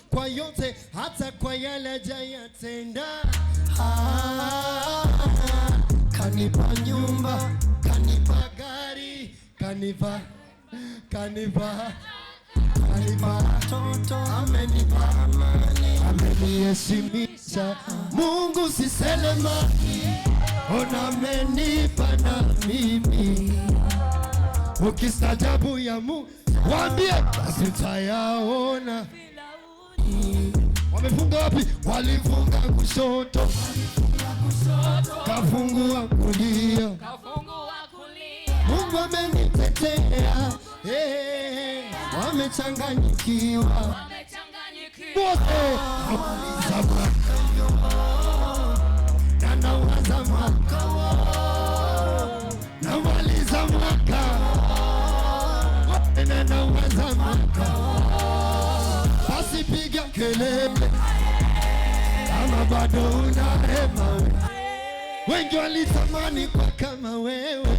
kwa yote, hata kwa yale hajayatenda. Kanipa nyumba, kanipa gari, kanipa toto, amenipa amani, ameniheshimisha. Mungu si Selemani, ona amenipa na mimi. Ukistajabu ya Mungu waambie basi utayaona. Wamefunga wapi? Walifunga kushoto, kafungua kulia. Mungu amenitetea, wamechanganyikiwa wote. Namaliza mwaka na nawaza mwaka, namaliza mwaka na nawaza mwaka. Basi piga kelele kama bado una hema. Wengi walitamani kwa kama wewe.